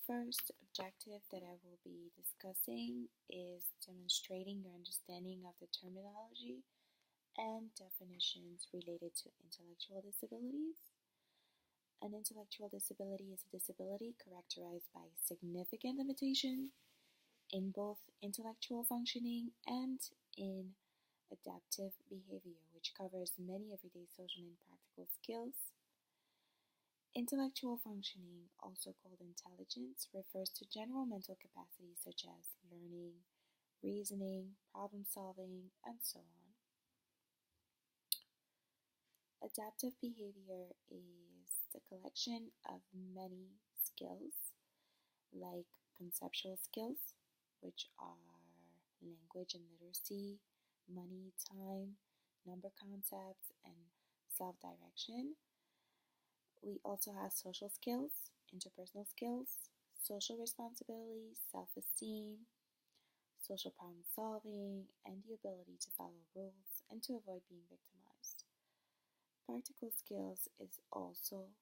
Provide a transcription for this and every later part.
first objective that I will be discussing is demonstrating your understanding of the terminology and definitions related to intellectual disabilities. An intellectual disability is a disability characterized by significant limitation in both intellectual functioning and in adaptive behavior, which covers many everyday social and practical skills. Intellectual functioning, also called intelligence, refers to general mental capacities such as learning, reasoning, problem solving, and so on. Adaptive behavior is the collection of many skills, like conceptual skills, which are language and literacy, money, time, number concepts, and self-direction. We also have social skills, interpersonal skills, social responsibility, self-esteem, social problem solving, and the ability to follow rules and to avoid being victimized. Practical skills is also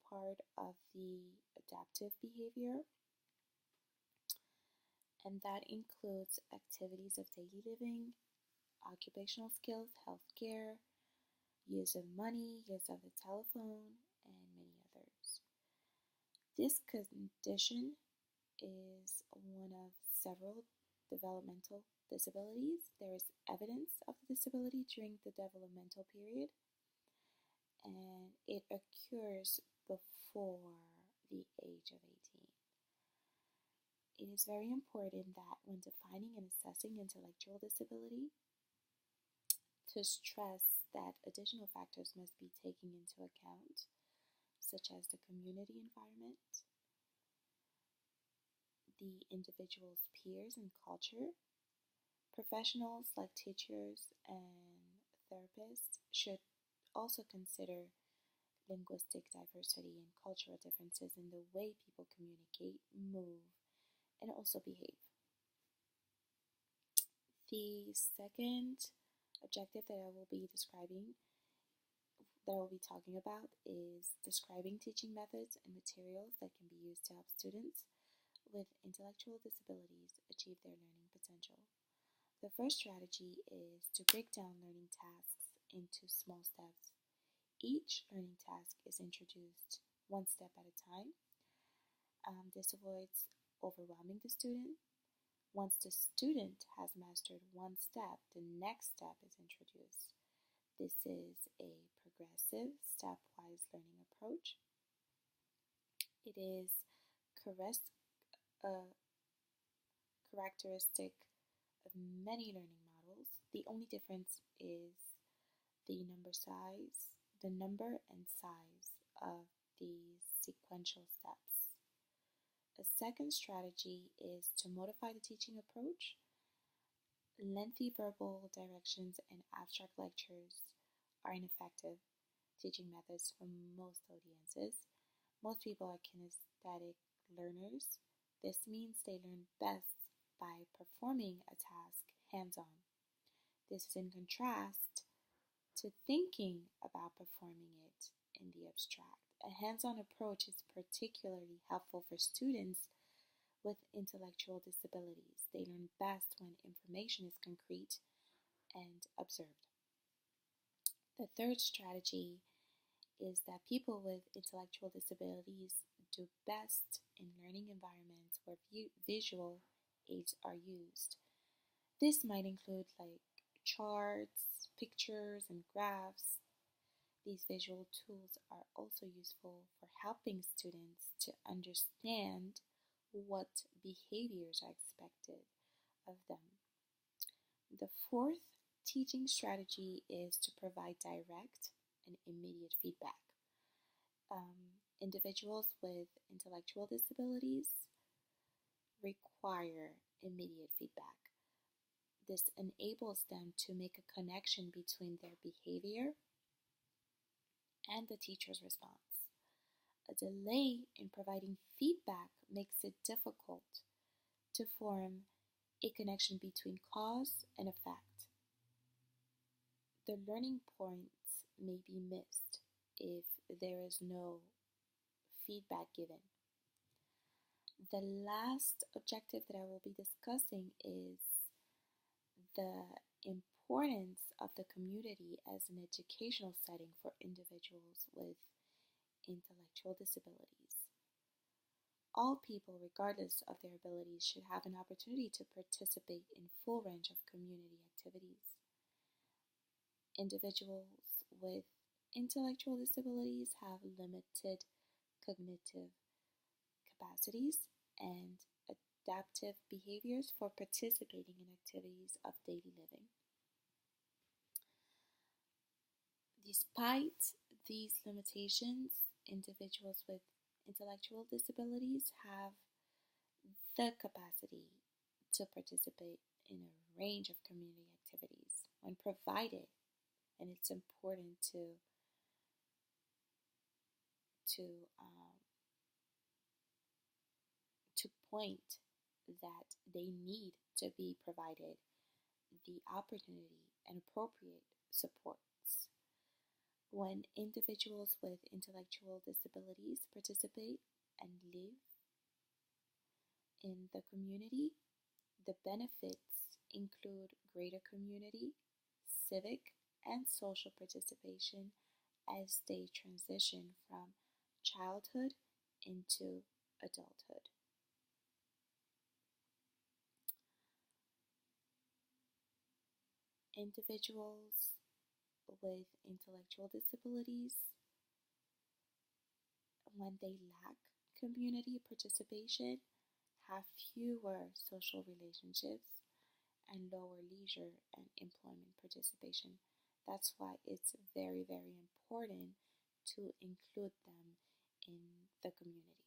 part of the adaptive behavior, and that includes activities of daily living, occupational skills, healthcare, use of money, use of the telephone, and many others. This condition is one of several developmental disabilities. There is evidence of the disability during the developmental period, and it occurs before the age of 18. It is very important that when defining and assessing intellectual disability, to stress that additional factors must be taken into account, such as the community environment, the individual's peers and culture. Professionals like teachers and therapists should also consider linguistic diversity and cultural differences in the way people communicate, move, and also behave. The second objective that I will be talking about is describing teaching methods and materials that can be used to help students with intellectual disabilities achieve their learning potential. The first strategy is to break down learning tasks into small steps. Each learning task is introduced one step at a time. This avoids overwhelming the student. Once the student has mastered one step, the next step is introduced. This is a progressive, stepwise learning approach. It is characteristic of many learning models. The only difference is the number and size of the sequential steps. A second strategy is to modify the teaching approach. Lengthy verbal directions and abstract lectures are ineffective teaching methods for most audiences. Most people are kinesthetic learners. This means they learn best by performing a task hands-on. This is in contrast to thinking about performing it in the abstract. A hands-on approach is particularly helpful for students with intellectual disabilities. They learn best when information is concrete and observed. The third strategy is that people with intellectual disabilities do best in learning environments where visual aids are used. This might include like charts, pictures, and graphs. These visual tools are also useful for helping students to understand what behaviors are expected of them. The fourth teaching strategy is to provide direct and immediate feedback. Individuals with intellectual disabilities require immediate feedback. This enables them to make a connection between their behavior and the teacher's response. A delay in providing feedback makes it difficult to form a connection between cause and effect. The learning points may be missed if there is no feedback given. The last objective that I will be discussing is the importance of the community as an educational setting for individuals with intellectual disabilities. All people, regardless of their abilities, should have an opportunity to participate in full range of community activities. Individuals with intellectual disabilities have limited cognitive capacities and adaptive behaviors for participating in activities of daily living. Despite these limitations, individuals with intellectual disabilities have the capacity to participate in a range of community activities when provided, and it's important to um, to point that they need to be provided the opportunity and appropriate supports. When individuals with intellectual disabilities participate and live in the community, the benefits include greater community, civic, and social participation as they transition from childhood into adulthood. Individuals with intellectual disabilities, when they lack community participation, have fewer social relationships and lower leisure and employment participation. That's why it's very, very important to include them in the community.